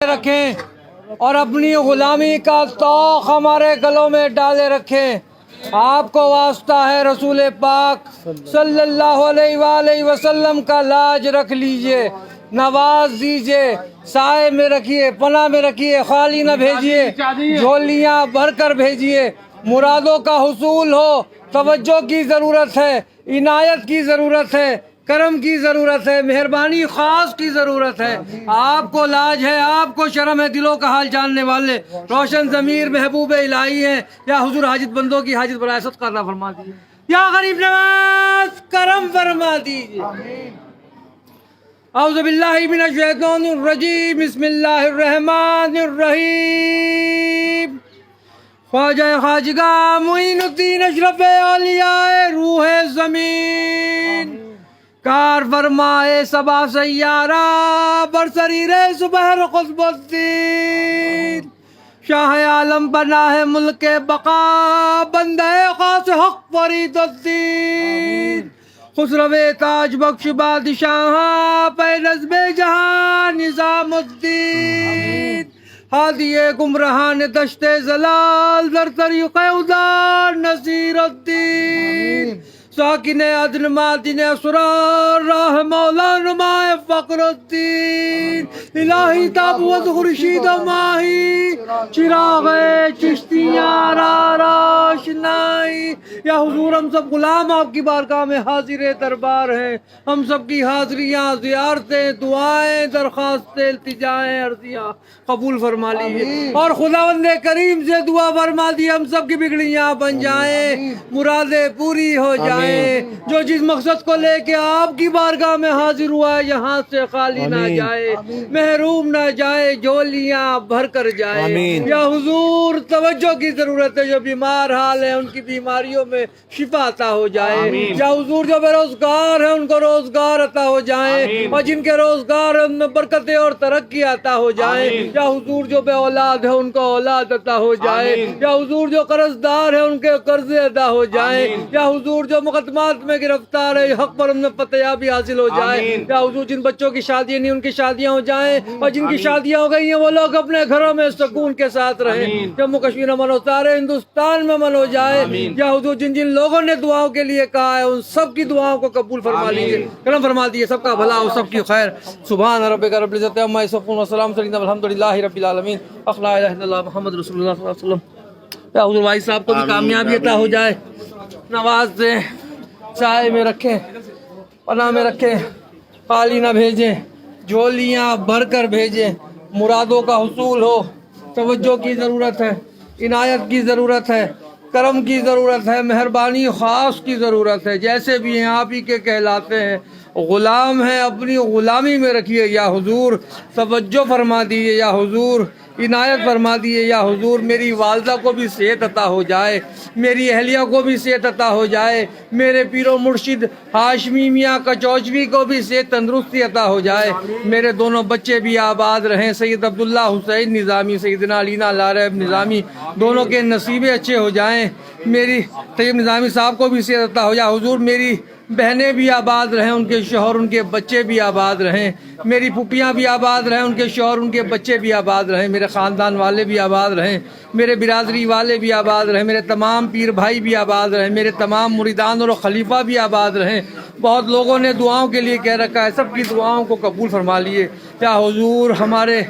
رکھیں اور اپنی غلامی کا توق ہمارے گلوں میں ڈالے رکھیں۔ آپ کو واسطہ ہے رسول پاک صلی اللہ علیہ وآلہ وسلم کا لاج رکھ لیجئے، نواز دیجئے، سائے میں رکھیے، پناہ میں رکھیے، خالی نہ بھیجیے، جھولیاں بھر کر بھیجیے۔ مرادوں کا حصول ہو، توجہ کی ضرورت ہے، عنایت کی ضرورت ہے، کرم کی ضرورت ہے، مہربانی خاص کی ضرورت ہے۔ آپ کو لاج ہے، آپ کو شرم ہے، دلوں کا حال جاننے والے روشن ضمیر محبوب الہی ہیں۔ یا حضور حاجت بندوں کی حاجت برائے صدقہ عطا فرما دیجیے، یا غریب نواز کرم فرما دیجیے۔ اعوذ باللہ من الشیطان الرجیم، بسم اللہ الرحمن الرحیم۔ خواجہ خواجگاہ معین الدین اشرف اولیاء روح زمین، کار فرمائے سبا سیارہ برسریر سبحر قطب الدین، شاہ عالم بناہ ملک بقا بندہ خاص حق فرید الدین، خسرو تاج بخش بادشاہ پہ نظم جہاں نظام الدین، ہادی گمراہان دشت زلال در طریق ادار نصیر الدین، ساکن عدن مادن اسرار راہ مولا نمائے فقر الدین، الہی تابوت خورشید ماہی چراغ چشتیاں را روشنائی۔ یا حضور ہم سب غلام آپ کی بارگاہ میں حاضر دربار ہیں، ہم سب کی حاضریاں، زیارتیں، دعائیں، درخواستیں، التجائیں، عرضیاں قبول فرما لیجیے، اور خداوند کریم سے دعا فرما دی ہم سب کی بگڑیاں بن جائیں، مرادیں پوری ہو جائیں۔ جو جس مقصد کو لے کے آپ کی بارگاہ میں حاضر ہوا ہے یہاں سے خالی نہ جائے، محروم نہ جائے، جھولیاں بھر کر جائے۔ یا حضور توجہ کی ضرورت ہے، جو بیمار حال ہیں ان کی بیماریوں میں شفا عطا ہو جائے۔ یا حضور جو بے روزگار ہیں ان کو روزگار عطا ہو جائے، اور جن کے روزگار ہیں ان میں برکتیں اور ترقی عطا ہو جائے۔ یا حضور جو بے اولاد ہے ان کو اولاد عطا ہو جائے۔ یا حضور جو قرض دار ہیں ان کے قرض ادا ہو جائیں۔ یا حضور جو مقدمات میں گرفتار ہے حق پر ان میں فتحیابی حاصل ہو جائے۔ یا حضور جن بچوں کی شادیاں نہیں ان کی شادیاں ہو جائیں، اور جن کی شادیاں ہو گئی ہیں وہ لوگ اپنے گھروں میں سکون کے ساتھ رہیں، جموں کشمیر امن ہو، سارے ہندوستان میں امن ہو جائے۔ یا حضور جن جن لوگوں نے دعاؤں کے لیے کہا ہے ان سب کی دعاؤں کو قبول فرما لیجیے، کرم فرما دیجیے، سب کا بھلا ہو، سب کی خیر۔ سبحان ربک رب العزت عما یصفون وسلام علی الحمد للہ رب العالمین، لا الہ الا اللہ محمد رسول اللہ صلی اللہ علیہ وسلم۔ یا حضور بھائی صاحب کو بھی کامیابی عطا ہو جائے، نواز دیں، سائے میں رکھیں، پناہ میں رکھیں، خالی نہ بھیجیں، جھولیاں بھر کر بھیجیں، مرادوں کا حصول ہو۔ توجہ کی ضرورت ہے، عنایت کی ضرورت ہے، کرم کی ضرورت ہے، مہربانی خاص کی ضرورت ہے۔ جیسے بھی ہیں آپ ہی کے کہلاتے ہیں، غلام ہیں، اپنی غلامی میں رکھیے۔ یا حضور توجہ فرما دیجیے، یا حضور عنایت فرما دیجیے۔ یا حضور میری والدہ کو بھی صحت عطا ہو جائے، میری اہلیہ کو بھی صحت عطا ہو جائے، میرے پیر و مرشد ہاشمی میاں کچوچوی کو بھی صحت تندرستی عطا ہو جائے، میرے دونوں بچے بھی آباد رہیں، سید عبداللہ حسین نظامی، سیدنا علینا لارب نظامی، دونوں کے نصیبیں اچھے ہو جائیں، میری طیب نظامی صاحب کو بھی صحت عطا ہو جائے۔ حضور میری بہنیں بھی آباد رہیں، ان کے شوہر ان کے بچے بھی آباد رہیں، میری پھوپھیاں بھی آباد رہیں، ان کے شوہر ان کے بچے بھی آباد رہیں، میرے خاندان والے بھی آباد رہیں، میرے برادری والے بھی آباد رہیں، میرے تمام پیر بھائی بھی آباد رہیں، میرے تمام مریدان اور خلیفہ بھی آباد رہیں۔ بہت لوگوں نے دعاؤں کے لیے کہہ رکھا ہے، سب کی دعاؤں کو قبول فرما لیے۔ یا حضور ہمارے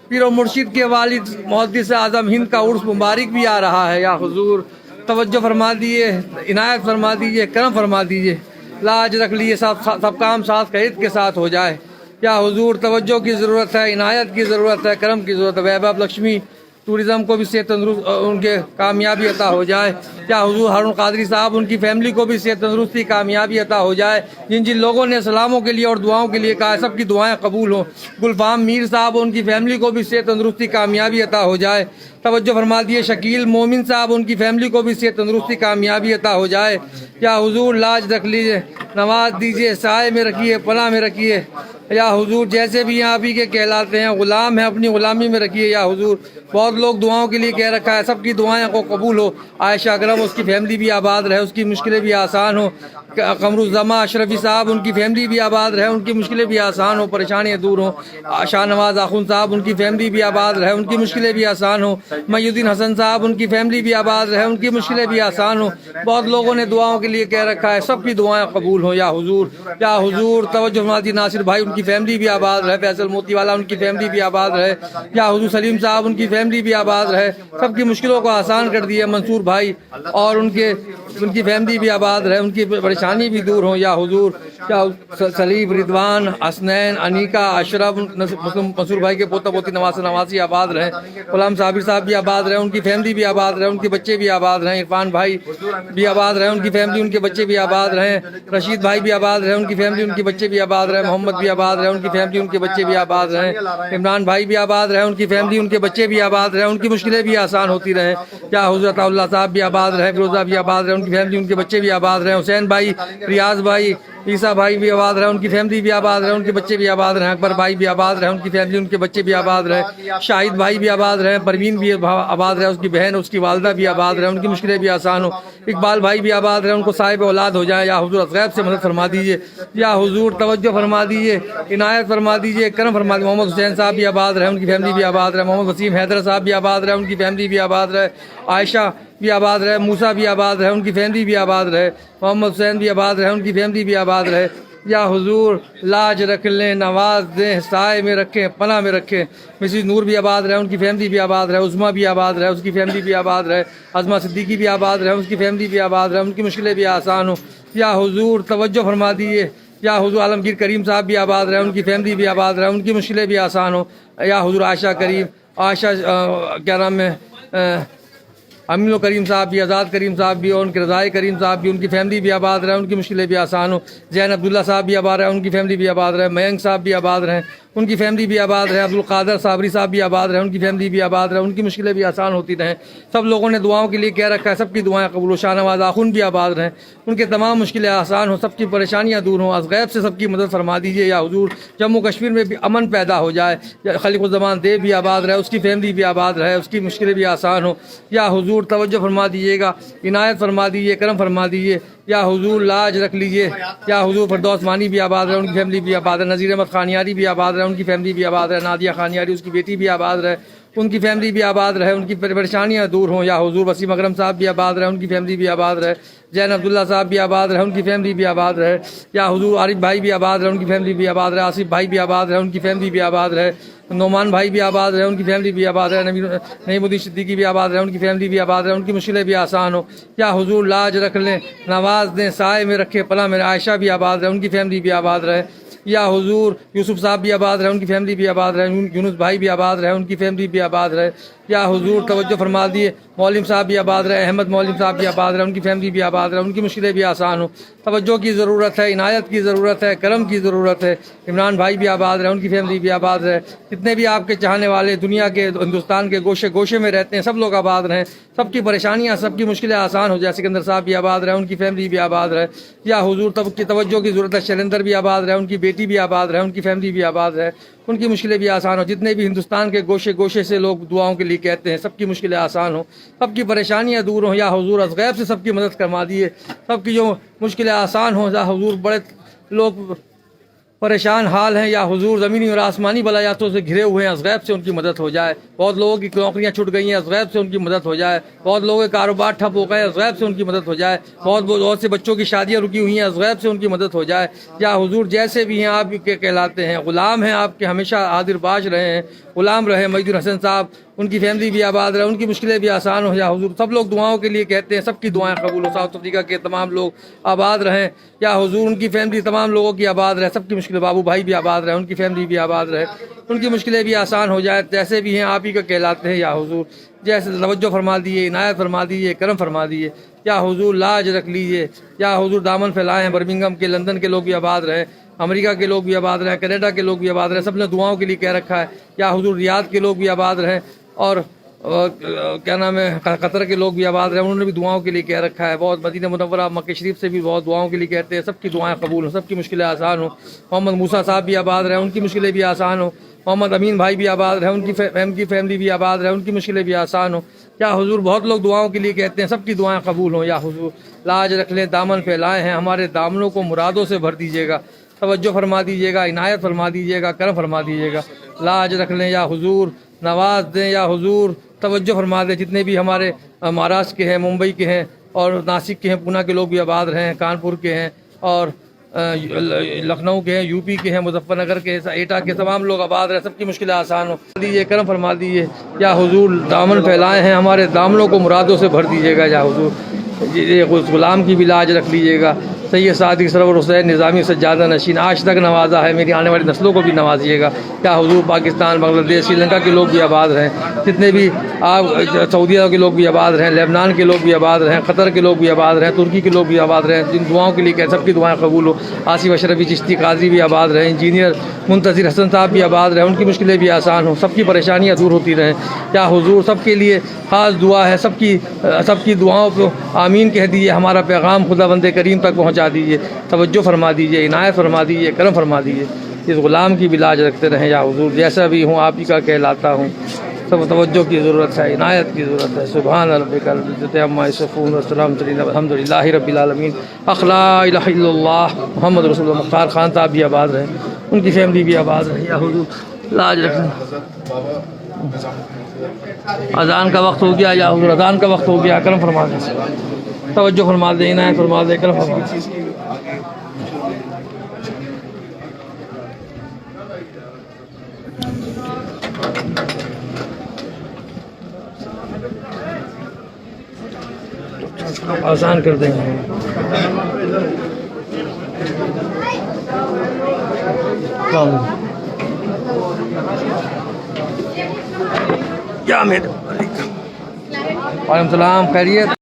پیر و مرشد کے والد محدث اعظم ہند کا عرس مبارک بھی آ رہا ہے۔ یا حضور توجہ فرما دیجیے، عنایت فرما دیجیے، کرم فرما دیجیے، لاج رکھ لیجیے، سب کام ساتھ قید کے ساتھ ہو جائے۔ یا حضور توجہ کی ضرورت ہے، عنایت کی ضرورت ہے، کرم کی ضرورت ہے۔ ویبھو لکشمی ٹورزم کو بھی صحت تندرست ان کے کامیابی عطا ہو جائے۔ یا حضور ہارون قادری صاحب ان کی فیملی کو بھی صحت تندرستی کامیابی عطا ہو جائے۔ جن جن لوگوں نے سلاموں کے لیے اور دعاؤں کے لیے کہا ہے سب کی دعائیں قبول ہوں۔ گلفام میر صاحب ان کی فیملی کو بھی صحت تندرستی کامیابی عطا ہو جائے۔ توجہ فرما دیے شکیل مومن صاحب ان کی فیملی کو بھی صحت تندرستی کامیابی عطا ہو جائے۔ یا حضور لاج رکھ لیجیے، نواز دیجیے، سائے میں رکھیے، پناہ میں رکھیے۔ یا حضور جیسے بھی آپ ہی کے کہلاتے ہیں، غلام ہیں، اپنی غلامی میں رکھیے۔ یا حضور بہت لوگ دعاؤں کے لیے کہہ رکھا ہے، سب کی دعائیں کو قبول ہو۔ عائشہ اکرم اس کی فیملی بھی آباد رہے، اس کی مشکلیں بھی آسان ہو۔ قمرالزما اشرفی صاحب ان کی فیملی بھی آباد رہے، ان کی مشکلیں بھی آسان ہوں، پریشانیاں دور ہوں۔ شاہ نواز آخوند صاحب ان کی فیملی بھی آباد رہے، ان کی مشکلیں بھی آسان ہوں۔ محی الدین حسن صاحب ان کی فیملی بھی آباد رہے، ان کی مشکلیں بھی آسان ہوں۔ بہت لوگوں نے دعاؤں کے لیے کہہ رکھا ہے، سب کی دعائیں قبول ہوں یا حضور، یا حضور توجہ فرماتی۔ ناصر بھائی ان کی فیملی بھی آباد رہے، فیصل موتی والا ان کی فیملی بھی آباد رہے، یا حضور سلیم صاحب ان کی فیملی بھی آباد رہے، سب کی مشکلوں کو آسان کر دیا۔ منصور بھائی اور ان کی فیملی بھی آباد رہے، ان کی پریشانی بھی دور ہوں یا حضور، یا سلیم، رضوان، حسنین، انیکا، اشرف، منصور بھائی کے پوتا پوتی نواز نواسی آباد رہے، غلام صابر صاحب بھی آباد رہے، ان کی فیملی بھی آباد رہے، ان کے بچے بھی آباد رہے، عرفان بھائی بھی آباد رہے، ان کی فیملی ان کے بچے بھی آباد رہے، رشید بھائی بھی آباد رہے، ان کی فیملی ان کے بچے بھی آباد رہے، محمد بھی آباد رہے، ان کی فیملی ان کے بچے بھی آباد رہے، عمران بھائی بھی آباد رہے، ان کی فیملی ان کے بچے بھی آباد رہے، ان کی مشکلیں بھی آسان ہوتی رہیں، یا حضرت اللہ صاحب بھی آباد رہے، فیروزہ بھی آباد رہے، ان کی فیملی ان کے بچے بھی آباد رہے، حسین بھائی، ریاض بھائی، عیسیٰ بھائی بھی آباد رہے، ان کی فیملی بھی آباد رہے، ان کے بچے بھی آباد رہے، اکبر بھائی بھی آباد رہے، ان کی فیملی ان کے بچے بھی آباد رہے، شاہد بھائی بھی آباد رہے، پروین بھی آباد رہے، اس کی بہن اس کی والدہ بھی آباد رہے، ان کی مشکلیں بھی آسان ہوں، اقبال بھائی بھی آباد رہے، ان کو صاحب اولاد ہو جائے، یا حضور غیب سے مدد فرما دیجیے، یا حضور توجہ فرما دیجیے، عنایت فرما دیجیے، کرم فرما دیجیے۔ محمد حسین صاحب بھی آباد رہے، ان کی فیملی بھی آباد رہے، محمد وسیم حیدر صاحب بھی آباد رہے، ان کی فیملی بھی آباد رہے، عائشہ بھی آباد رہے، موسیٰ بھی آباد رہے، ان کی فیملی بھی آباد رہے، محمد حسین بھی آباد رہے، ان کی فیملی بھی آباد رہے، یا حضور لاج رکھ لیں، نواز دیں، سائے میں رکھیں، پناہ میں رکھیں۔ مسز نور بھی آباد رہے، ان کی فیملی بھی آباد رہے، عظمیٰ بھی آباد رہے، اس کی فیملی بھی آباد رہے، عظمیٰ صدیقی بھی آباد رہے، اس کی فیملی بھی آباد رہے، ان کی مشکلیں بھی آسان ہوں، یا حضور توجہ فرما دیجیے، یا حضور عالمگیر کریم صاحب بھی آباد رہے، ان کی فیملی بھی آباد رہے، ان کی مشکلیں بھی آسان ہوں، یا حضور عائشہ کریم، عائشہ کیا نام ہے، امین و کریم صاحب بھی، آزاد کریم صاحب بھی، اور ان کے رضائے کریم صاحب بھی، ان کی فیملی بھی آباد رہے، ان کی مشکلیں بھی آسان ہوں، زین عبداللہ صاحب بھی آباد رہے، ان کی فیملی بھی آباد رہے، مینک صاحب بھی آباد رہے، ان کی فیملی بھی آباد رہے، عبدالقادر صابری صاحب بھی آباد رہے، ان کی فیملی بھی آباد رہے، ان کی مشکلیں بھی آسان ہوتی رہیں۔ سب لوگوں نے دعاؤں کے لیے کہہ رکھا ہے، سب کی دعائیں قبول ہو۔ شاہ نواز آخوند بھی آباد رہیں، ان کے تمام مشکلیں آسان ہوں، سب کی پریشانیاں دور ہوں، از غیب سے سب کی مدد فرما دیجیے، یا حضور جموں کشمیر میں بھی امن پیدا ہو جائے، یا خلیق الزمان دیو بھی آباد رہے، اس کی فیملی بھی آباد رہے، اس کی مشکلیں بھی آسان ہوں، یا حضور توجہ فرما دیجیے گا، عنایت فرما دیجیے، کرم فرما دیجیے، یا حضور لاج رکھ لیجیے، یا حضور فردوس مانی بھی آباد رہے، ان کی فیملی بھی آباد ہے، نذیر احمد خانیاری بھی آباد رہے، ان کی فیملی بھی آباد ہے، نادیہ خانیاری اس کی بیٹی بھی آباد رہے، ان کی فیملی بھی آباد رہے، ان کی پریشانیاں دور ہوں، یا حضور وسیم اکرم صاحب بھی آباد رہے، ان کی فیملی بھی آباد رہے، زین عبداللہ صاحب بھی آباد رہے، ان کی فیملی بھی آباد رہے، یا حضور عارف بھائی بھی آباد رہے، ان کی فیملی بھی آباد رہے، آصف بھائی بھی آباد رہے، ان کی فیملی بھی آباد رہے، نعمان بھائی بھی آباد رہے، ان کی فیملی بھی آباد رہے، نعیم الدین صدیقی بھی آباد رہے، ان کی فیملی بھی آباد رہے، ان کی مشکلیں بھی آسان ہو، یا حضور لاج رکھ لیں، نواز دیں، سائے میں رکھے، پناہ میں۔ عائشہ بھی آباد رہے، ان کی فیملی بھی آباد رہے، یا حضور یوسف صاحب بھی آباد رہے، ان کی فیملی بھی آباد رہے، یونس بھائی بھی آباد رہے، ان کی فیملی بھی آباد رہے، یا حضور توجہ فرما دیے، مولم صاحب بھی آباد رہے، احمد مولم صاحب بھی آباد رہے، ان کی فیملی بھی آباد رہے، ان کی مشکلیں بھی آسان ہوں۔ توجہ کی ضرورت ہے، عنایت کی ضرورت ہے، کرم کی ضرورت ہے۔ عمران بھائی بھی آباد رہے، ان کی فیملی بھی آباد رہے، جتنے بھی آپ کے چاہنے والے دنیا کے، ہندوستان کے گوشے گوشے میں رہتے ہیں، سب لوگ آباد رہیں، سب کی پریشانیاں، سب کی مشکلیں آسان ہو جائے۔ سکندر صاحب بھی آباد رہے، ان کی فیملی بھی آباد رہے، یا حضور تب کی توجہ کی ضرورت ہے۔ شیلندر بھی آباد رہے، ان کی بیٹی بھی آباد رہے، ان کی فیملی بھی آباد رہے، ان کی مشکلیں بھی آسان ہو۔ جتنے بھی ہندوستان کے گوشے گوشے سے لوگ دعاؤں کے لیے کہتے ہیں، سب کی مشکلیں آسان ہوں، سب کی پریشانیاں دور ہوں، یا حضور از غیب سے سب کی مدد فرما دیے، سب کی جو مشکلیں آسان ہوں۔ یا حضور بڑے لوگ پریشان حال ہیں، یا حضور زمینی اور آسمانی بلایاتوں سے گھرے ہوئے ہیں، از غیب سے ان کی مدد ہو جائے۔ بہت لوگوں کی نوکریاں چھٹ گئی ہیں، از غیب سے ان کی مدد ہو جائے۔ بہت لوگوں کے کاروبار ٹھپ ہو گئے، از غیب سے ان کی مدد ہو جائے۔ بہت سے بچوں کی شادیاں رکی ہوئی ہیں، از غیب سے ان کی مدد ہو جائے۔ یا حضور جیسے بھی ہیں آپ کے کہلاتے ہیں، غلام ہیں آپ کے، ہمیشہ حاضر باش رہے ہیں، غلام رہے۔ محی الدین حسن صاحب، ان کی فیملی بھی آباد رہے، ان کی مشکلیں بھی آسان ہو۔ یا حضور سب لوگ دعاؤں کے لیے کہتے ہیں، سب کی دعائیں قبول ہو۔ ساؤتھ افریقہ کے تمام لوگ آباد رہیں، یا حضور ان کی فیملی تمام لوگوں کی آباد رہے، سب کی مشکلیں۔ بابو بھائی بھی آباد رہے، ان کی فیملی بھی آباد رہے، ان کی مشکلیں بھی آسان ہو جائے۔ جیسے بھی ہیں آپ ہی کا کہلاتے ہیں، یا حضور جیسے توجہ فرما دیے، عنایت فرما دیے، کرم فرما دیے، یا حضور لاج رکھ لیجیے، یا حضور دامن پھیلائے ہیں۔ برمنگھم کے، لندن کے لوگ بھی آباد رہے، امریکہ کے لوگ بھی آباد رہے، کینیڈا کے لوگ بھی آباد رہے، سب نے دعاؤں کے لیے کہہ رکھا ہے۔ یا حضور ریاض کے لوگ بھی آباد رہے، اور کیا نام ہے، قطر کے لوگ بھی آباد رہے، انہوں نے بھی دعاؤں کے لیے کہہ رکھا ہے۔ بہت مدینہ منورہ، مکہ شریف سے بھی بہت دعاؤں کے لیے کہتے ہیں، سب کی دعائیں قبول ہوں، سب کی مشکلیں آسان ہوں۔ محمد موسیٰ صاحب بھی آباد رہے، ان کی مشکلیں بھی آسان ہوں۔ محمد امین بھائی بھی آباد رہیں، ان کی فیملی بھی آباد رہے، ان کی مشکلیں بھی آسان ہوں۔ یا حضور بہت لوگ دعاؤں کے لیے کہتے ہیں، سب کی دعائیں قبول ہوں۔ یا حضور لاج رکھ لیں، دامن پھیلائے ہیں، ہمارے دامنوں کو مرادوں سے بھر دیجیے گا، توجہ فرما دیجیے گا، عنایت فرما دیجیے گا، کرم فرما دیجیے گا۔ لاج رکھ لیں یا حضور، نواز دیں یا حضور، توجہ فرما دیں۔ جتنے بھی ہمارے مہاراشٹر کے ہیں، ممبئی کے ہیں اور ناسک کے ہیں، پونا کے لوگ بھی آباد رہیں، کانپور کے ہیں اور لکھنؤ کے ہیں، یو پی کے ہیں، مظفر نگر کے، ایٹا کے، تمام لوگ آباد رہیں، سب کی مشکلیں آسان ہو دیجیے، کرم فرما دیجیے۔ یا حضور دامن پھیلائے ہیں، ہمارے دامنوں کو مرادوں سے بھر دیجیے گا۔ یا حضور اس غلام کی بھی لاج رکھ لیجیے گا۔ سید صادق سرور حسین نظامی سجادہ نشین آج تک نوازا ہے، میری آنے والی نسلوں کو بھی نوازیے گا۔ یا حضور پاکستان، بنگلہ دیش، سری لنکا کے لوگ بھی آباد رہیں، جتنے بھی آپ سعودیہ کے لوگ بھی آباد رہیں، لبنان کے لوگ بھی آباد رہیں، قطر کے لوگ بھی آباد رہیں، ترکی کے لوگ بھی آباد رہیں، جن دعاؤں کے لیے کہ سب کی دعائیں قبول ہو۔ آصف اشرفی چشتی قادری بھی آباد رہیں، انجینئر منتظر حسن صاحب بھی آباد رہیں، ان کی مشکلیں بھی آسان ہوں، سب کی پریشانیاں دور ہوتی رہیں۔ یا حضور سب کے لیے خاص دعا ہے، سب کی دعاؤں کو آمین کہہ دیجیے، ہمارا پیغام خدا بند کریم تک پہنچا دیجیے، توجہ فرما دیجیے، عنایت فرما دیجیے، کرم فرما دیجیے۔ اس غلام کی بھی لاج رکھتے رہیں۔ یا حضور جیسا بھی ہوں آپ ہی کا کہلاتا ہوں، سب توجہ کی ضرورت ہے، عنایت کی ضرورت ہے۔ سبحان ربک رب العزۃ عما یصفون وسلام الحمد للہ رب العالمین۔ لا الہ الا اللہ محمد رسول اللہ۔ مختار خان صاحب بھی آباد رہیں، ان کی فیملی بھی آباد رہے۔ یا حضور لاج رکھیں۔ اذان کا وقت ہو گیا، یا حضور اذان کا وقت ہو گیا، کرم فرما دیں، توجہ فرما دیں، عنایت فرما دیں، کرم فرما دیں۔ آسان کر دیں گے۔ کیا میرے وعلیکم السلام، خیریت؟